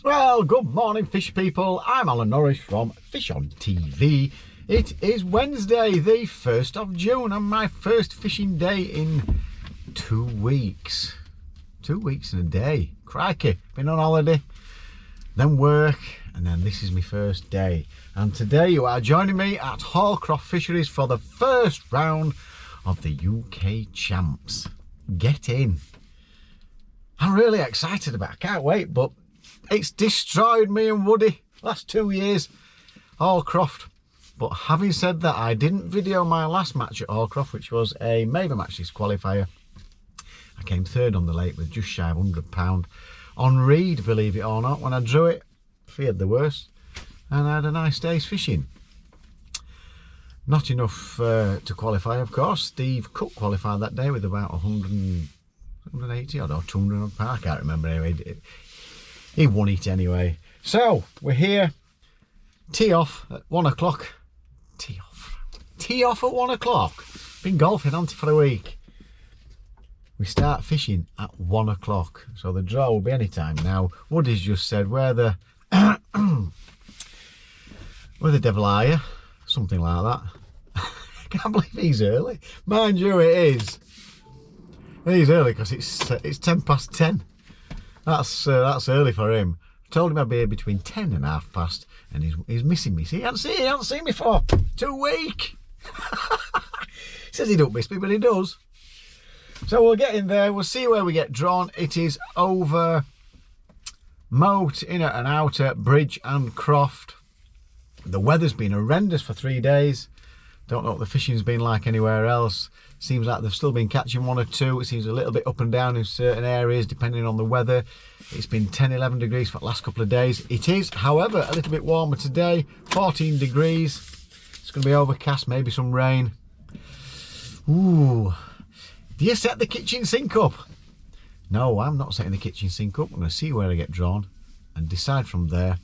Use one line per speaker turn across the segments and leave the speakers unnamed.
Well, good morning, fish people. I'm Alan Norris from FishOn TV. It is Wednesday, the 1st of June, and my first fishing day in 2 weeks. 2 weeks and a day. Crikey, been on holiday, then work, and then this is my first day. And today you are joining me at Hallcroft Fisheries for the first round of the UK Champs. Get in. I'm really excited about it. I can't wait, but it's destroyed me and Woody last 2 years, Hallcroft. But having said that, I didn't video my last match at Hallcroft, which was a Maver Match disqualifier. I came third on the lake with just shy of £100 on Reed, believe it or not. When I drew it, feared the worst, and I had a nice day's fishing. Not enough to qualify, of course. Steve Cook qualified that day with about 180 odd or 200 odd. I can't remember anyway. He won it anyway. So we're here. Tee off at 1 o'clock. Tee off at 1 o'clock. Been golfing, haven't I, for a week. We start fishing at 1 o'clock. So the draw will be any time now. Woody's just said, where the where the devil are you? Something like that. I can't believe he's early. Mind you, it is. He's early because it's 10 past 10. That's early for him. I told him I'd be here between 10 and half past, and he's missing me. See, he hasn't seen me for 2 weeks. He says he don't miss me, but he does. So we'll get in there. We'll see where we get drawn. It is over Moat, Inner and Outer, Bridge and Croft. The weather's been horrendous for 3 days. Don't know what the fishing's been like anywhere else. Seems like they've still been catching one or two. It seems a little bit up and down in certain areas depending on the weather. It's been 10-11 degrees for the last couple of days. It is, however, a little bit warmer today. 14 degrees. It's going to be overcast, maybe some rain. Ooh. Do you set the kitchen sink up? No, I'm not setting the kitchen sink up. I'm going to see where I get drawn and decide from there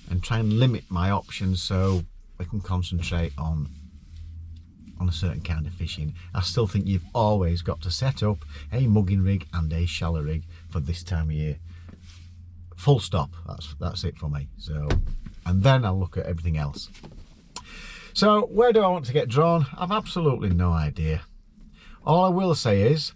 and try and limit my options so I can concentrate on a certain kind of fishing. I still think you've always got to set up a mugging rig and a shallow rig for this time of year. Full stop. That's it for me. So, and then I'll look at everything else. So where do I want to get drawn? I've absolutely no idea. All I will say is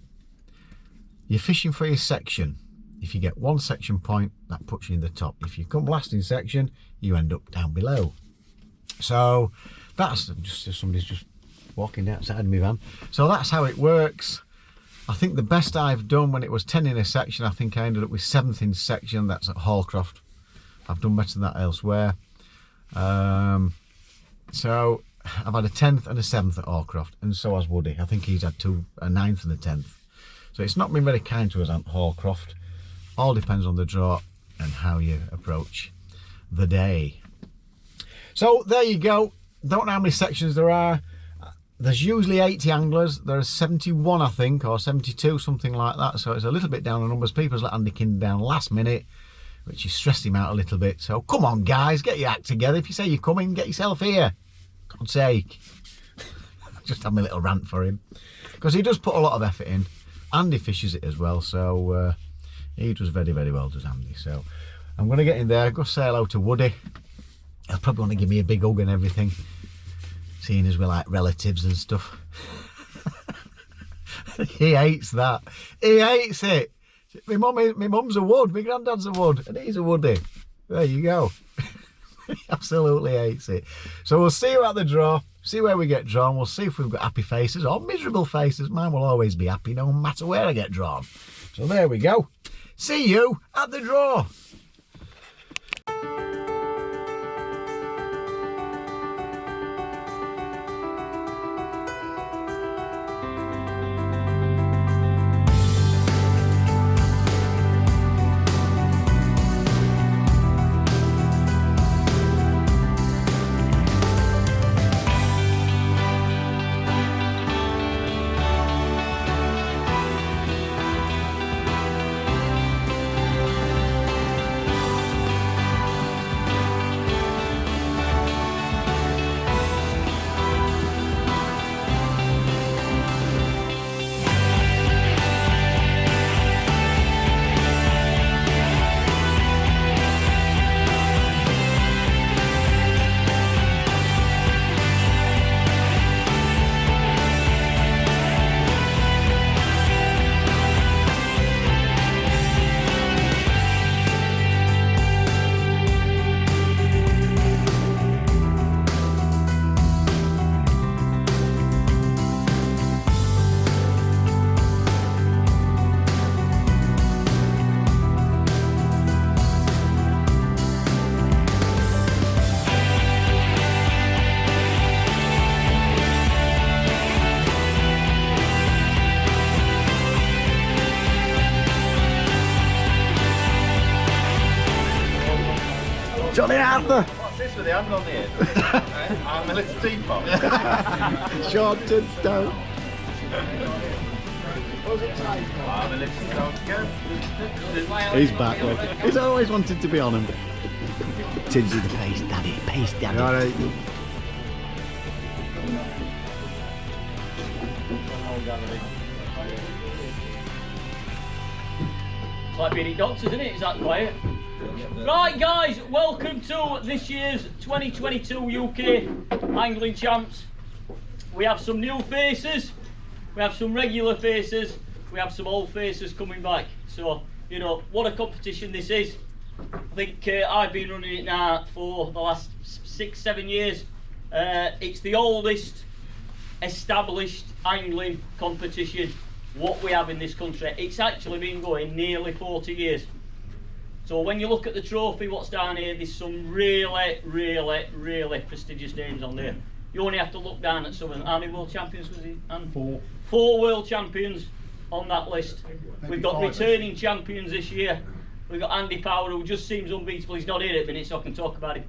you're fishing for your section. If you get one section point, that puts you in the top. If you come last in section, you end up down below. So that's just somebody's just walking outside my van. So that's how it works. I think the best I've done when it was 10 in a section, I think I ended up with 7th in section. That's at Hallcroft. I've done better than that elsewhere. So I've had a 10th and a 7th at Hallcroft, and so has Woody. I think he's had a 9th and a 10th. So it's not been very kind to us at Hallcroft. All depends on the draw and how you approach the day. So there you go. Don't know how many sections there are. There's usually 80 anglers. There's 71, I think, or 72, something like that. So it's a little bit down on numbers. People's let Andy King down last minute, which has stressed him out a little bit. So come on, guys, get your act together. If you say you're coming, get yourself here. God's sake. Just have my little rant for him. Because he does put a lot of effort in. Andy fishes it as well. So he does very, very well, does Andy. So I'm going to get in there, go say hello to Woody. He'll probably want to give me a big hug and everything, seeing as we're like relatives and stuff. He hates that. He hates it. My mum's a Wood, my granddad's a Wood, and he's a Woody. There you go. He absolutely hates it. So we'll see you at the draw, see where we get drawn. We'll see if we've got happy faces or miserable faces. Mine will always be happy no matter where I get drawn. So there we go. See you at the draw. Johnny Arthur!
What's this with the hand on the end? I'm a little teapot.
Sean Tunstone.
I'm a little teapot.
He's back, look. He's always wanted to be on him. Tinsy the paste daddy, paste daddy. Alright.
It's like being in doctors, isn't it? Is that quiet? Right, guys, welcome to this year's 2022 UK Angling Champs. We have some new faces, we have some regular faces, we have some old faces coming back. So, you know, what a competition this is. I think I've been running it now for the last 6-7 years. It's the oldest established angling competition what we have in this country. It's actually been going nearly 40 years. So when you look at the trophy, what's down here, there's some really prestigious names on there. You only have to look down at some of them. How many world champions was it? And 4 world champions on that list. We've got returning champions this year. We've got Andy Power, who just seems unbeatable. He's not here at the minute, so I can talk about him.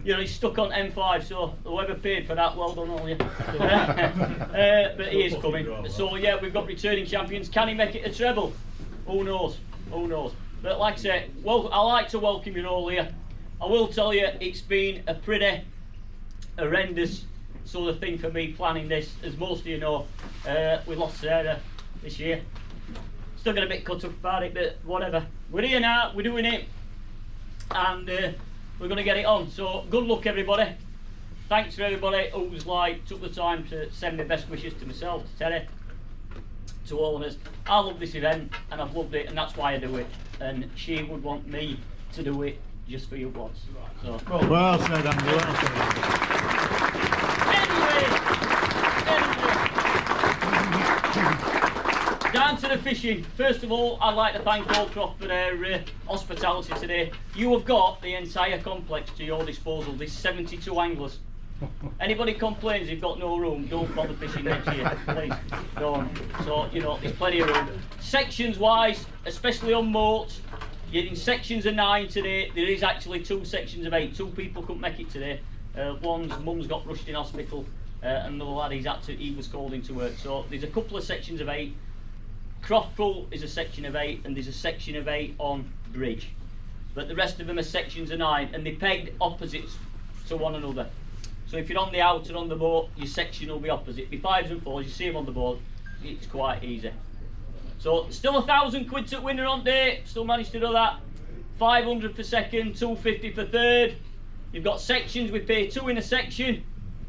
You know, he's stuck on M5, so whoever paid for that, well done all you. But he is coming. So yeah, we've got returning champions. Can he make it a treble? Who knows? Who knows? But like I say, well, I like to welcome you all here. I will tell you, it's been a pretty horrendous sort of thing for me planning this. As most of you know, we lost Sarah this year. Still got a bit cut up about it, but whatever. We're here now, we're doing it, and we're going to get it on. So good luck, everybody. Thanks for everybody who's took the time to send me best wishes to myself, to Terry, to all of us. I love this event, and I've loved it, and that's why I do it. And she would want me to do it just for you bloods. So
Well said, Andy. Well said.
Anyway, down to the fishing. First of all, I'd like to thank Hallcroft for their hospitality today. You have got the entire complex to your disposal. There's 72 anglers. Anybody complains they've got no room, don't bother fishing next year, please. Don't. So, you know, there's plenty of room. Sections wise, especially on moats, you're in sections of 9 today. There is actually 2 sections of 8. 2 people couldn't make it today. One's mum's got rushed in hospital, and another lad he was called into work. So there's a couple of sections of 8. Croftpool is a section of 8, and there's a section of 8 on bridge. But the rest of them are sections of 9, and they're pegged opposites to one another. So if you're on the outer on the boat, your section will be opposite. Be 5s and 4s, you see them on the board, it's quite easy. So still 1,000 quid to winner on day, still managed to do that. 500 for second, 250 for third. You've got sections, we pay 2 in a section.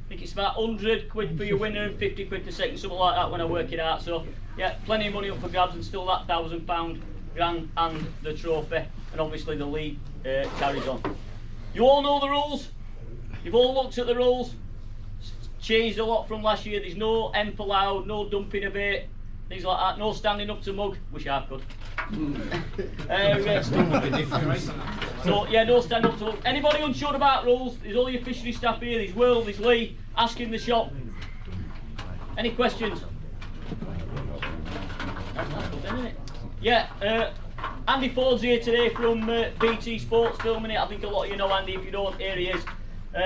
I think it's about 100 quid for your winner and 50 quid for second, something like that when I work it out. So yeah, plenty of money up for grabs, and still that £1,000 grand and the trophy. And obviously the league carries on. You all know the rules. You've all looked at the rules. It's changed a lot from last year. There's no emp allowed, no dumping of bait, things like that. No standing up to mug. Wish I could. So yeah, no standing up to mug. Anybody unsure about rules? There's all your fishery staff here. There's Will, there's Lee. Ask in the shop. Any questions? That's good, isn't it? Yeah. Andy Ford's here today from BT Sports, filming it. I think a lot of you know Andy. If you don't, here he is.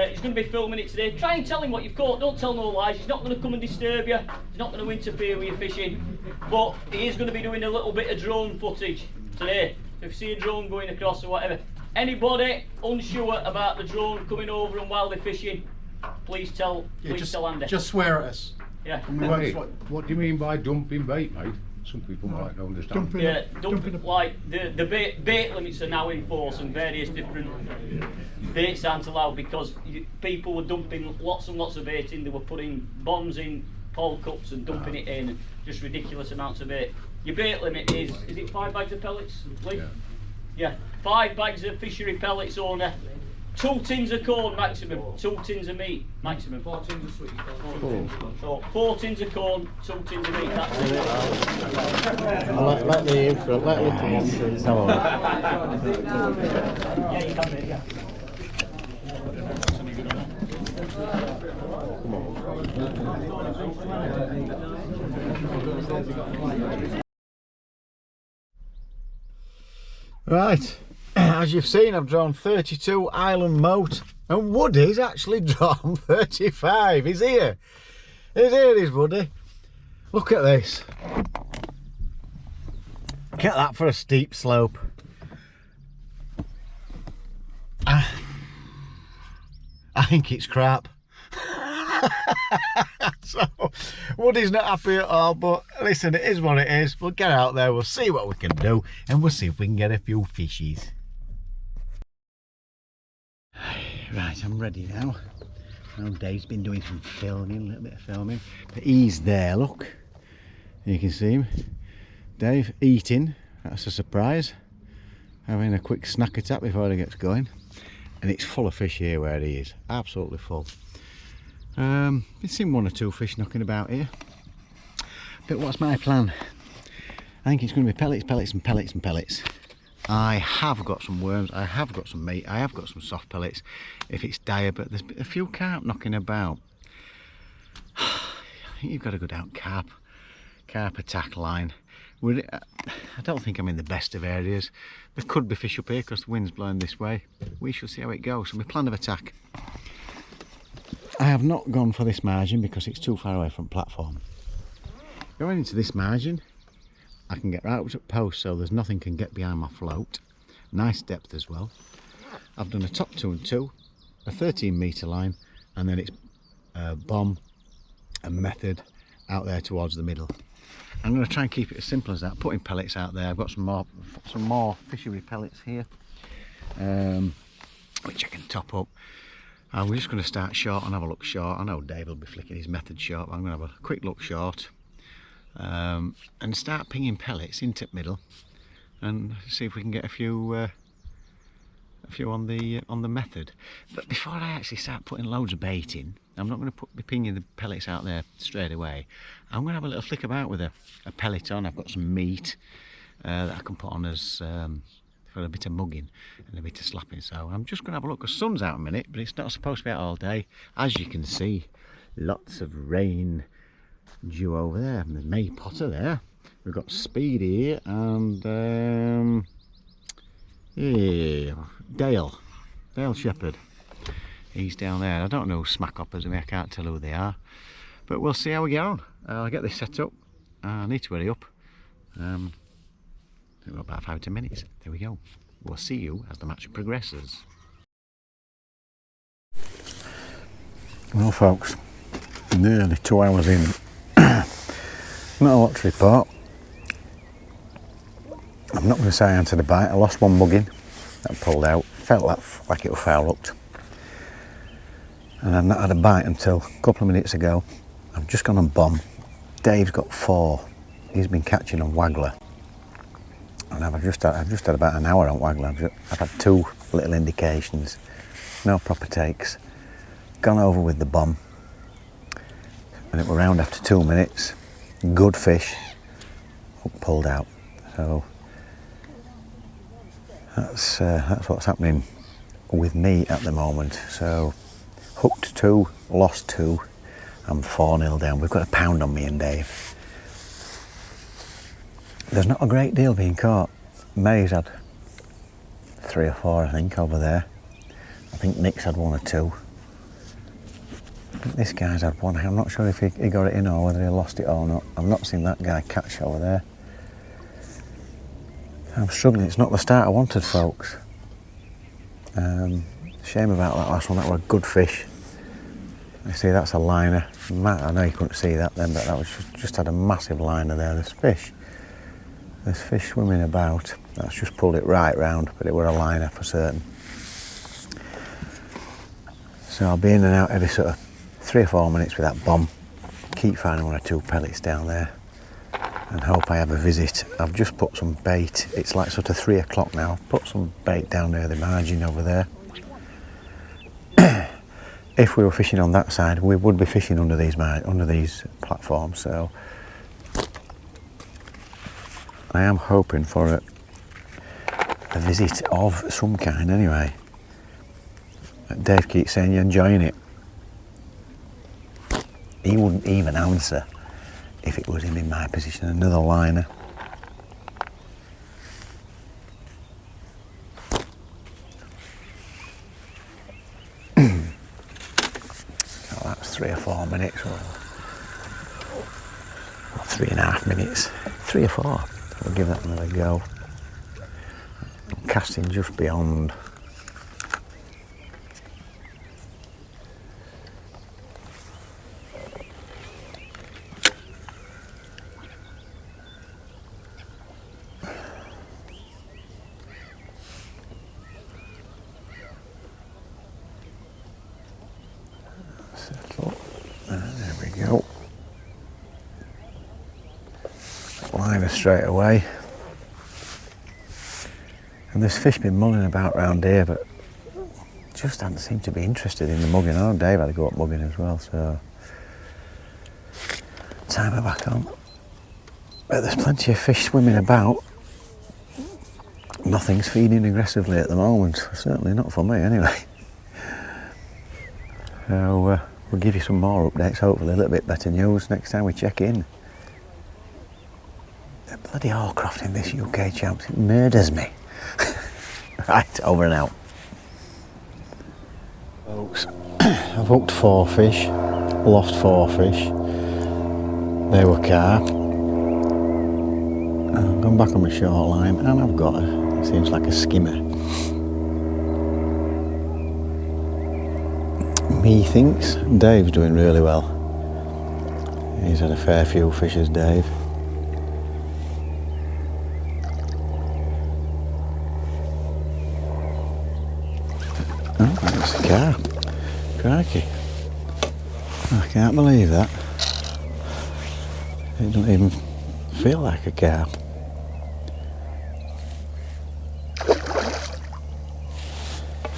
He's going to be filming it today. Try and tell him what you've caught. Don't tell no lies. He's not going to come and disturb you. He's not going to interfere with your fishing. But he is going to be doing a little bit of drone footage today. So if you see a drone going across or whatever, anybody unsure about the drone coming over and while they're fishing, please tell Andy.
Just swear at us.
Yeah.
Hey, what do you mean by dumping bait, mate? Some people might not understand.
Dumping like the bait limits are now in force, and various different baits aren't allowed because people were dumping lots and lots of bait in. They were putting bombs in pole cups and dumping it in, just ridiculous amounts of bait. Your bait limit is it 5 bags of pellets, Lee? Yeah, 5 bags of fishery pellets owner. 2 tins of corn maximum, 2 tins of meat maximum. 4 tins of sweet. 4 tins of corn, 2 tins of meat, that's it.
Let me in front, let me come on through.
Yeah, you can mate, yeah.
Right, as you've seen, I've drawn 32 island mote, and Woody's actually drawn 35. He's here. He's here, he's Woody. Look at this. Get that for a steep slope. I think it's crap. So Woody's not happy at all, but listen, it is what it is. We'll get out there, we'll see what we can do, and we'll see if we can get a few fishies. Right, I'm ready now. Now Dave's been doing some filming, a little bit of filming, but he's there, look. You can see him. Dave eating, that's a surprise. Having a quick snack attack before he gets going. And it's full of fish here where he is, absolutely full. I've seen one or two fish knocking about here. But what's my plan? I think it's going to be pellets, pellets and pellets and pellets. I have got some worms, I have got some meat, I have got some soft pellets if it's dire, but there's a few carp knocking about. I think you've got to go down carp attack line. I don't think I'm in the best of areas. There could be fish up here because the wind's blowing this way. We shall see how it goes. So my plan of attack. I have not gone for this margin because it's too far away from platform. Going into this margin, I can get right up to post, so there's nothing can get behind my float. Nice depth as well. I've done a top 2 and 2, a 13-metre line, and then it's bomb and method out there towards the middle. I'm going to try and keep it as simple as that. Putting pellets out there. I've got some more fishery pellets here, which I can top up. We're just going to start short and have a look short. I know Dave will be flicking his method short, but I'm going to have a quick look short and start pinging pellets into the middle and see if we can get a few on the method. But before I actually start putting loads of bait in, I'm not going to be pinging the pellets out there straight away. I'm going to have a little flick about with a pellet on. I've got some meat that I can put on as for a bit of mugging and a bit of slapping. So I'm just going to have a look. The sun's out a minute, but it's not supposed to be out all day. As you can see, lots of rain due over there. And the May Potter there. We've got Speedy here and yeah, Dale Shepherd. He's down there. I don't know smack hoppers. I mean, I can't tell who they are, but we'll see how we get on. I'll get this set up. I need to hurry up. We've got about 5 to 10 minutes. There we go. We'll see you as the match progresses. Well, folks, nearly 2 hours in. Not a lot to report. I'm not going to say I answered a bite. I lost one mugging that pulled out. Felt like it was foul hooked. And I've not had a bite until a couple of minutes ago. I've just gone on bomb. Dave's got 4. He's been catching on waggler. And I've just had about an hour on waggler. I've had 2 little indications. No proper takes. Gone over with the bomb. And it was round after 2 minutes. Good fish. Hook pulled out. So that's what's happening with me at the moment. So hooked 2, lost 2. I'm 4-0 down. We've got a pound on me and Dave. There's not a great deal being caught. May's had 3 or 4, I think, over there. I think Nick's had 1 or 2. I think this guy's had 1. I'm not sure if he got it in or whether he lost it or not. I've not seen that guy catch over there. I'm struggling. It's not the start I wanted, folks. Shame about that last one. That was a good fish. You see, that's a liner. I know you couldn't see that then, but that was just had a massive liner there. There's fish swimming about. That's just pulled it right round, but it were a liner for certain. So I'll be in and out every sort of 3 or 4 minutes with that bomb. Keep finding 1 or 2 pellets down there and hope I have a visit. I've just put some bait. It's like sort of 3 o'clock now. I've put some bait down near the margin over there. If we were fishing on that side, we would be fishing under these platforms. So I am hoping for a visit of some kind anyway. Dave keeps saying you're enjoying it. He wouldn't even answer if it was him in my position. Another liner. 3 or 4 minutes, or 3.5 minutes, 3 or 4. We'll give that another go. I'm casting just beyond. Settle. There we go. Liner straight away. And there's fish been mulling about round here, but just hadn't seemed to be interested in the mugging. I know Dave had to go up mugging as well, so timer back on. But there's plenty of fish swimming about. Nothing's feeding aggressively at the moment, certainly not for me anyway. So we'll give you some more updates, hopefully a little bit better news next time we check in. The bloody Hallcroft in this UK champs, it murders me. Right, over and out. Folks, I've hooked 4 fish, lost 4 fish. They were carp. I've gone back on my short line and I've got it seems like a skimmer. Methinks Dave's doing really well. He's had a fair few fishes, Dave. Oh, that's a carp. Crikey. I can't believe that. It doesn't even feel like a carp.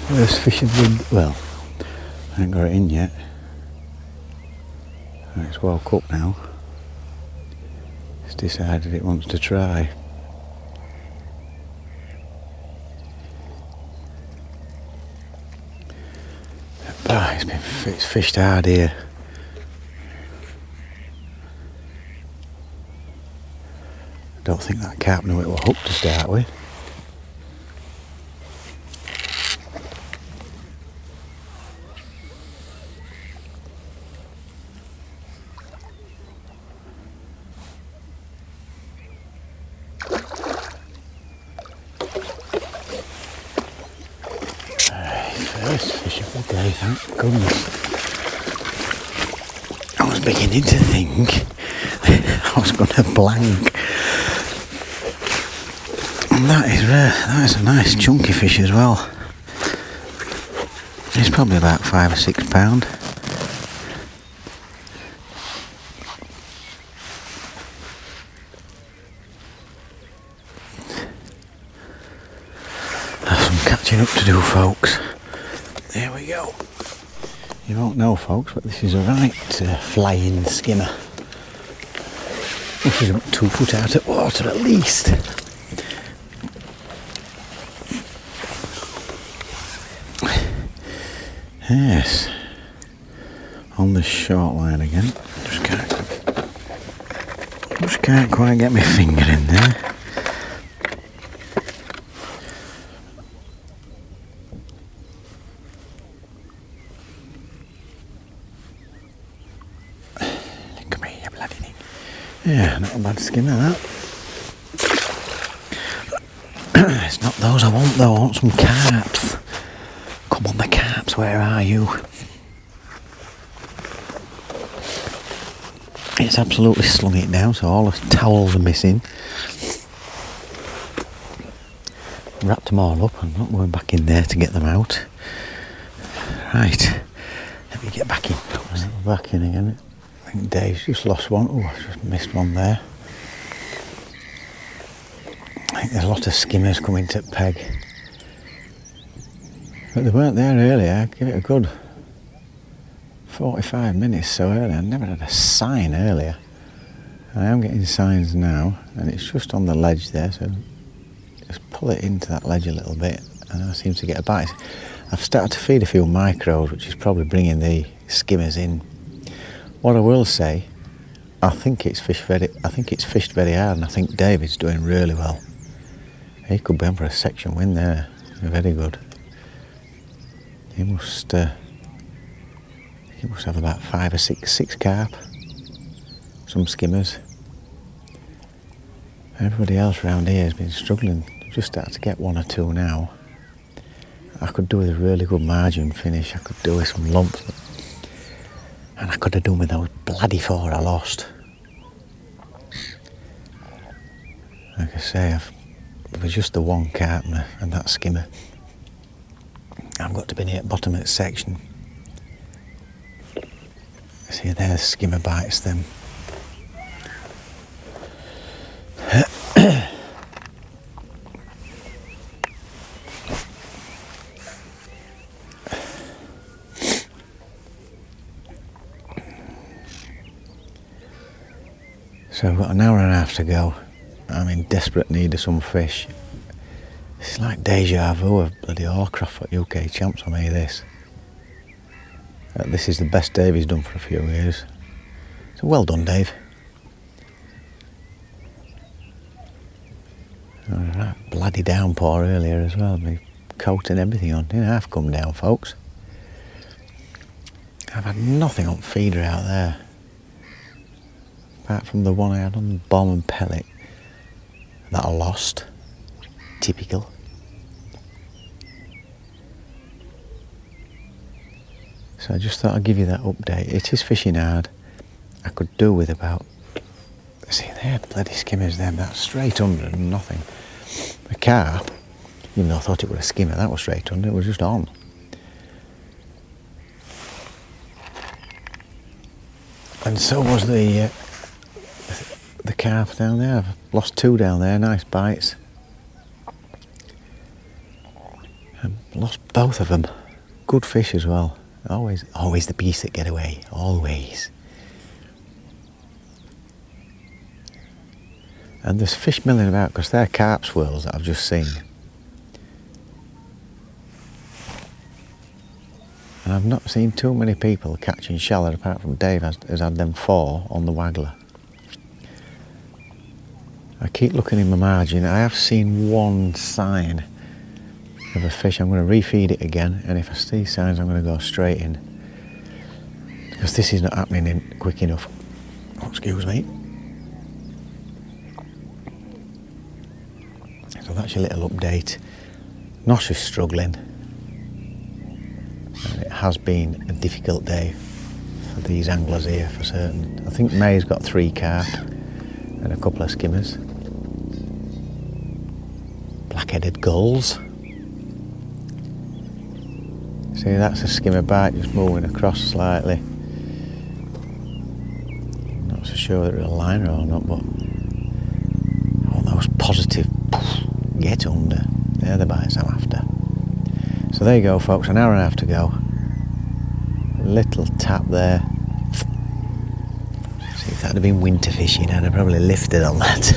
First fish of the... well, I ain't got it in yet. It's well cooked now. It's decided it wants to try. But it's fished hard here. I don't think that carp knew it was hooked to start with. First fish of the day, thank goodness. I was beginning to think I was going to blank. And that is rare. That is a nice chunky fish as well. It's probably about 5 or 6 pound. Have some catching up to do, folks. There we go. You won't know, folks, but this is a right flying skimmer. This is 2 foot out of water at least. Yes. On the short line again. Just can't quite get my finger in there. Yeah, not a bad skimmer that. It's not those I want though, I want some carps. Come on the carps, where are you? It's absolutely slung it down, so all the towels are missing. Wrapped them all up, I'm not going back in there to get them out. Right, let me get back in. Back in again. I think Dave's just lost one. Oh, I just missed one there. I think there's a lot of skimmers coming to peg. But they weren't there earlier. I'd give it a good 45 minutes so early. I never had a sign earlier. I am getting signs now, and it's just on the ledge there, so just pull it into that ledge a little bit, and I seem to get a bite. I've started to feed a few micros, which is probably bringing the skimmers in. What I will say, I think it's fished very hard, and I think David's doing really well. He could be on for a section win there. Very good. He must You must have about 5 or 6 carp, some skimmers. Everybody else around here has been struggling. I've just started to get 1 or 2 now. I could do with a really good margin finish. I could do with some lumps. And I could have done with those bloody 4 I lost. Like I say, it was just the 1 carp and that skimmer. I've got to be near the bottom of the section. See, there's skimmer bites them. So I've got an hour and a half to go. I'm in desperate need of some fish. It's like deja vu of bloody Hallcroft at UK Champs for me, this. This is the best Dave he's done for a few years. So well done, Dave. Right, bloody downpour earlier as well. My coat and everything on. Didn't half come down, folks. I've had nothing on feeder out there. Apart from the one I had on bomb and pellet that I lost. Typical. So I just thought I'd give you that update. It is fishing hard. I could do with about, see, they're bloody skimmers them, that's straight under and nothing. The carp, even though I thought it was a skimmer, that was straight under, it was just on. And so was the carp down there. I've lost 2 down there, nice bites. I lost both of them. Good fish as well. Always the beasts that get away, always. And there's fish milling about because they're carp swirls that I've just seen. And I've not seen too many people catching shallot apart from Dave has had them 4 on the waggler. I keep looking in my margin. I have seen 1 sign of a fish. I'm going to refeed it again, and if I see signs I'm going to go straight in because this is not happening quick enough. Oh, excuse me. So that's your little update. Nosh is struggling, and it has been a difficult day for these anglers here for certain. I think May's got 3 carp and a couple of skimmers. Black-headed gulls. See, that's a skimmer bite just moving across slightly. Not so sure whether it's a liner or not, but all those positive get under. They're the bites I'm after. So there you go, folks, an hour and a half to go. Little tap there. See, if that had been winter fishing, I'd have probably lifted on that.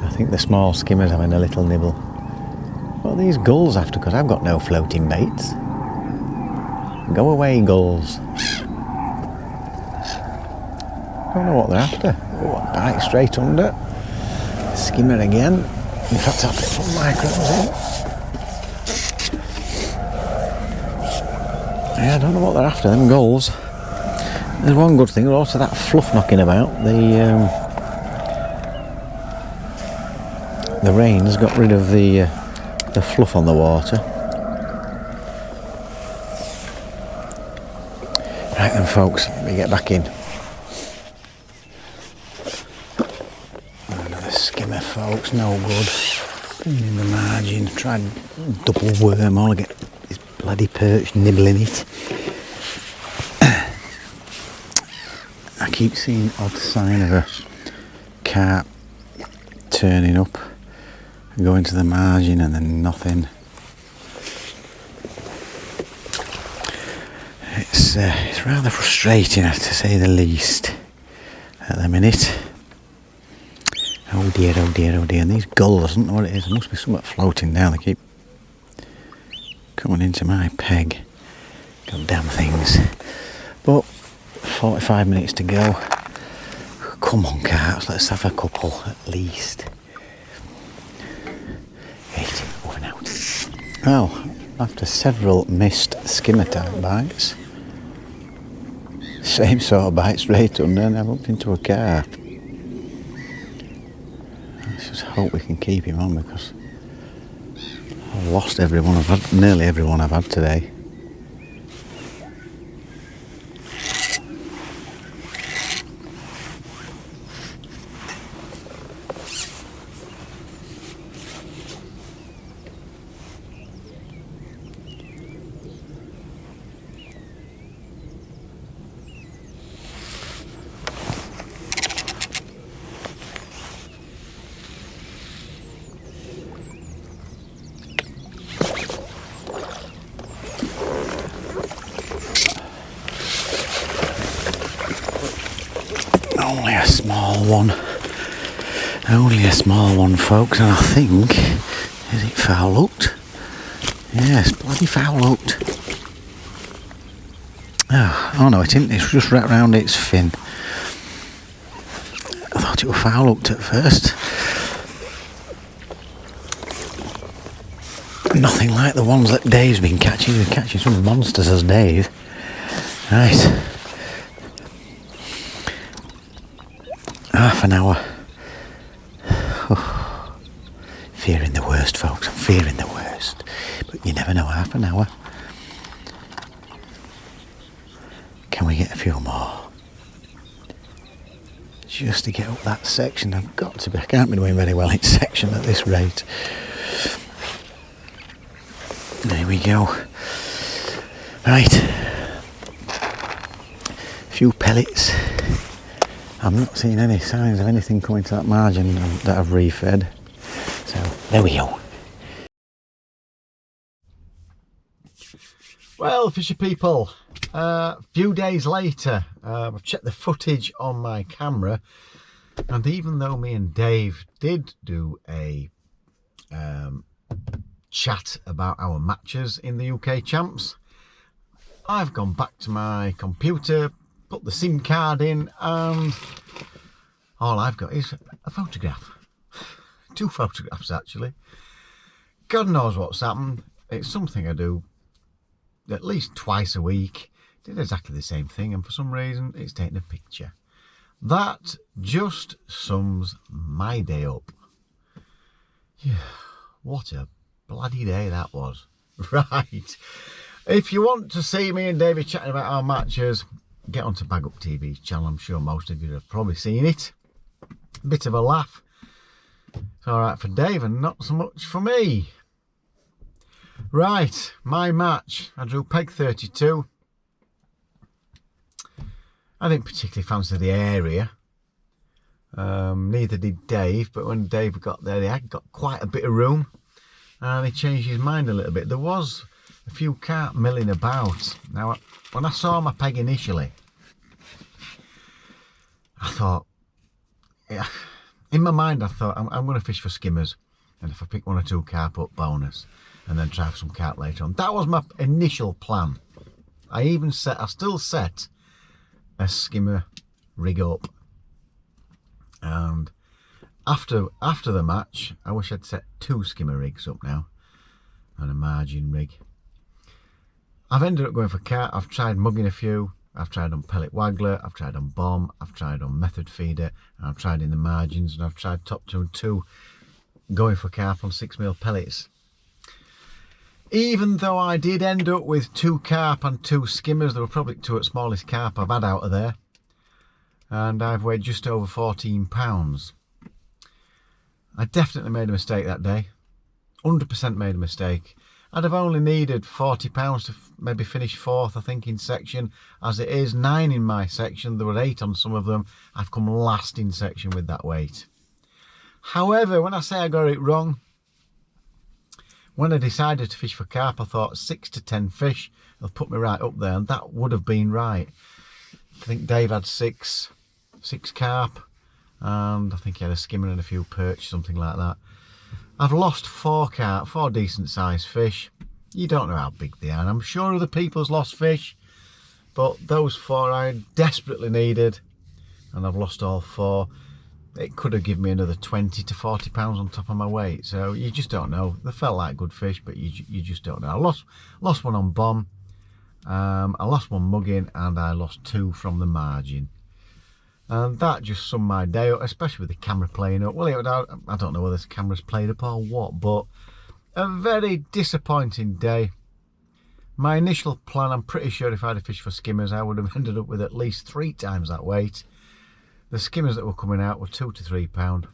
I think the small skimmer's having a little nibble. What are these gulls after? Because I've got no floating baits. Go away, gulls. Don't know what they're after. Oh, a bite straight under. Skimmer again. In fact, I'll put some micros in. Yeah, I don't know what they're after, them gulls. There's one good thing, also that fluff knocking about. The rain's got rid of the fluff on the water. Right then, folks, let me get back in. Another skimmer, folks, no good. In the margin, tried double worm, all I get is bloody perch nibbling it. I keep seeing odd sign of a carp turning up. Go into the margin and then nothing. It's rather frustrating, to say the least, at the minute. Oh dear, oh dear, oh dear. And these gulls, I don't know what it is. There must be something floating down. They keep coming into my peg. Goddamn things. But 45 minutes to go. Come on, carps, let's have a couple at least. Over and out. Well, after several missed skimmer type bites, same sort of bite straight under, and I looked into a car. Let's just hope we can keep him on, because I've lost everyone I've had, nearly everyone I've had today. Only a small one. Only a small one, folks, and I think, is it foul hooked? Yes, bloody foul hooked. Oh no, it isn't, it's just wrapped round its fin. I thought it was foul hooked at first. Nothing like the ones that Dave's been catching. He's been catching some monsters as Dave. Right. Half an hour. Oh, fearing the worst, folks. I'm fearing the worst. But you never know, half an hour. Can we get a few more? Just to get up that section, I've got to be. I can't be doing very well in section at this rate. There we go. Right. A few pellets. I'm not seeing any signs of anything coming to that margin that I've refed. So, there we go. Well, fishy people, a few days later, I've checked the footage on my camera, and even though me and Dave did do a chat about our matches in the UK Champs, I've gone back to my computer, put the SIM card in, and all I've got is a photograph. 2 photographs, actually. God knows what's happened. It's something I do at least twice a week. Did exactly the same thing, and for some reason it's taking a picture. That just sums my day up. Yeah, what a bloody day that was. Right. If you want to see me and David chatting about our matches, get onto Bag Up TV's channel. I'm sure most of you have probably seen it. Bit of a laugh. It's alright for Dave and not so much for me. Right, my match. I drew peg 32. I didn't particularly fancy the area. Neither did Dave, but when Dave got there, he had got quite a bit of room, and he changed his mind a little bit. There was a few carp milling about. Now, when I saw my peg initially, I thought, yeah, in my mind, I thought, I'm going to fish for skimmers, and if I pick 1 or 2 carp up, bonus, and then try for some carp later on. That was my initial plan. I still set a skimmer rig up, and after the match, I wish I'd set 2 skimmer rigs up now, and a margin rig. I've ended up going for carp. I've tried mugging a few. I've tried on pellet waggler, I've tried on bomb, I've tried on method feeder, and I've tried in the margins, and I've tried top 2 and 2 going for carp on 6mm pellets. Even though I did end up with 2 carp and 2 skimmers, they were probably 2 at smallest carp I've had out of there, and I've weighed just over 14 pounds. I definitely made a mistake that day. 100% made a mistake. I'd have only needed 40 pounds to maybe finish 4th, I think, in section. As it is, 9 in my section. There were 8 on some of them. I've come last in section with that weight. However, when I say I got it wrong, when I decided to fish for carp, I thought 6 to 10 fish will put me right up there, and that would have been right. I think Dave had 6 carp, and I think he had a skimmer and a few perch, something like that. I've lost 4 carp, 4 decent sized fish. You don't know how big they are, and I'm sure other people's lost fish, but those 4 I desperately needed, and I've lost all 4. it could have given me another 20 to 40 pounds on top of my weight. So you just don't know. They felt like good fish, but you just don't know. I lost one on bomb, I lost one mugging, and I lost 2 from the margin. And that just summed my day up, especially with the camera playing up. Well, I don't know whether the camera's played up or what, but a very disappointing day. My initial plan, I'm pretty sure if I had a fish for skimmers, I would have ended up with at least 3 times that weight. The skimmers that were coming out were 2 to 3 pound.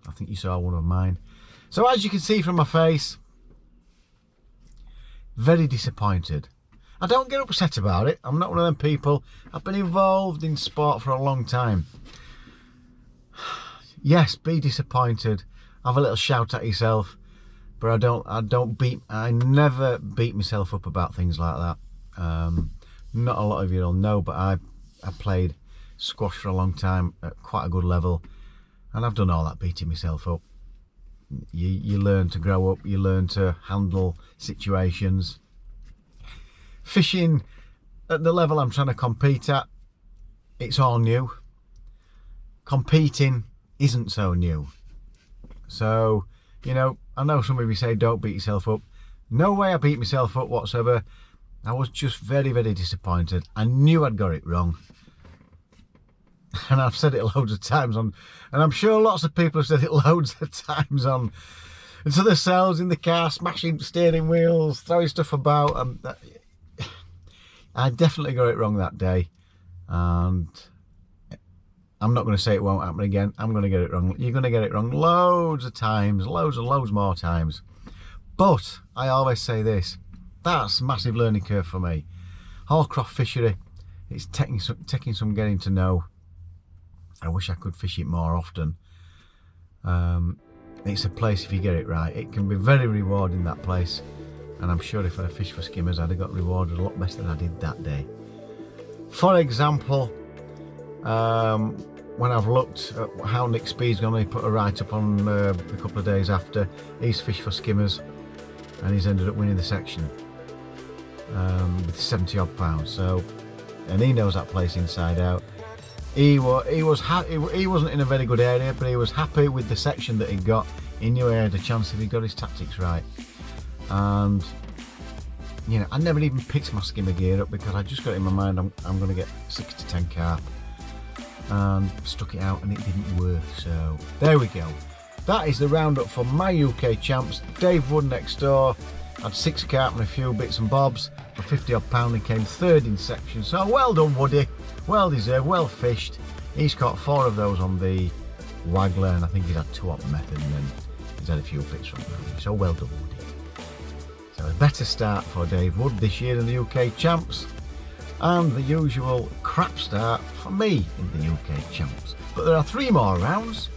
I think you saw one of mine. So as you can see from my face, very disappointed. I don't get upset about it. I'm not one of them people. I've been involved in sport for a long time. Yes, be disappointed. Have a little shout at yourself. But I never beat myself up about things like that. Not a lot of you will know, but I played squash for a long time at quite a good level. And I've done all that beating myself up. You learn to grow up. You learn to handle situations. Fishing at the level I'm trying to compete at, it's all new. Competing isn't so new. So, you know, I know some of you say don't beat yourself up. No way I beat myself up whatsoever. I was just very, very disappointed. I knew I'd got it wrong. And I've said it loads of times on, and I'm sure lots of people have said it loads of times on, and to themselves in the car, smashing steering wheels, throwing stuff about. I definitely got it wrong that day, and I'm not going to say it won't happen again. I'm going to get it wrong. You're going to get it wrong loads of times, loads and loads more times. But I always say this, that's a massive learning curve for me. Hallcroft fishery, it's taking some getting to know. I wish I could fish it more often. It's a place, if you get it right, it can be very rewarding, that place. And I'm sure if I fished for skimmers, I'd have got rewarded a lot better than I did that day. For example, when I've looked at how Nick Speed's going to put a write-up on a couple of days after, he's fished for skimmers and he's ended up winning the section with 70 odd pounds. So, and he knows that place inside out. He wasn't in a very good area, but he was happy with the section that he got. He knew he had a chance if he got his tactics right. And you know, I never even picked my skimmer gear up because I just got in my mind I'm going to get 6 to 10 carp, and stuck it out and it didn't work. So there we go. That is the roundup for my UK champs. Dave Wood next door had 6 carp and a few bits and bobs for 50 odd pound and came 3rd in section. So well done, Woody. Well deserved, well fished. He's caught 4 of those on the waggler, and I think he's had 2 on method, and then he's had a few bits from me. So well done, Woody. So a better start for Dave Wood this year in the UK champs, and the usual crap start for me in the UK champs. But there are 3 more rounds.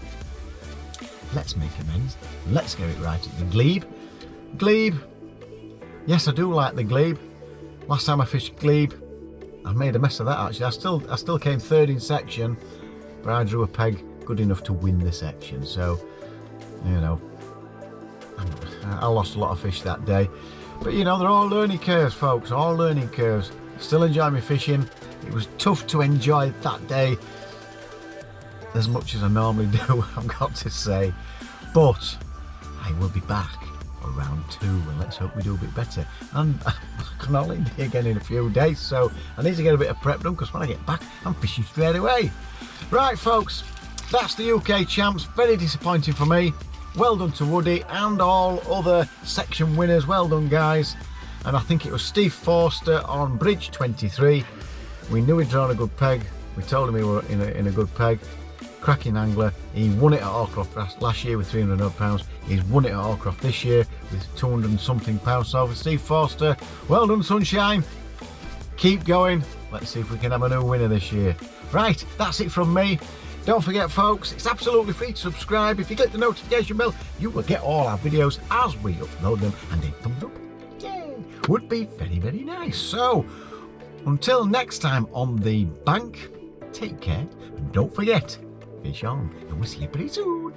Let's make amends. Let's get it right at the glebe. Glebe. Yes, I do like the glebe. Last time I fished glebe, I made a mess of that actually. I still came 3rd in section, but I drew a peg good enough to win the section. So, you know, I lost a lot of fish that day. But you know, they're all learning curves, folks, all learning curves. Still enjoy my fishing. It was tough to enjoy that day as much as I normally do, I've got to say. But I will be back for round 2, and let's hope we do a bit better. And I can only be again in a few days, so I need to get a bit of prep done, because when I get back, I'm fishing straight away. Right, folks, that's the UK champs. Very disappointing for me. Well done to Woody and all other section winners. Well done, guys. And I think it was Steve Forster on bridge 23. We knew he'd drawn a good peg. We told him he were in a good peg. Cracking angler. He won it at Hallcroft last year with 300 odd pounds. He's won it at Hallcroft this year with 200 and something pounds. So for Steve Forster, well done, sunshine. Keep going. Let's see if we can have a new winner this year. Right, that's it from me. Don't forget, folks, it's absolutely free to subscribe. If you click the notification bell, you will get all our videos as we upload them, and a thumbs up, yay, would be very, very nice. So, until next time on the bank, take care, and don't forget, fish on, and we'll see you pretty soon.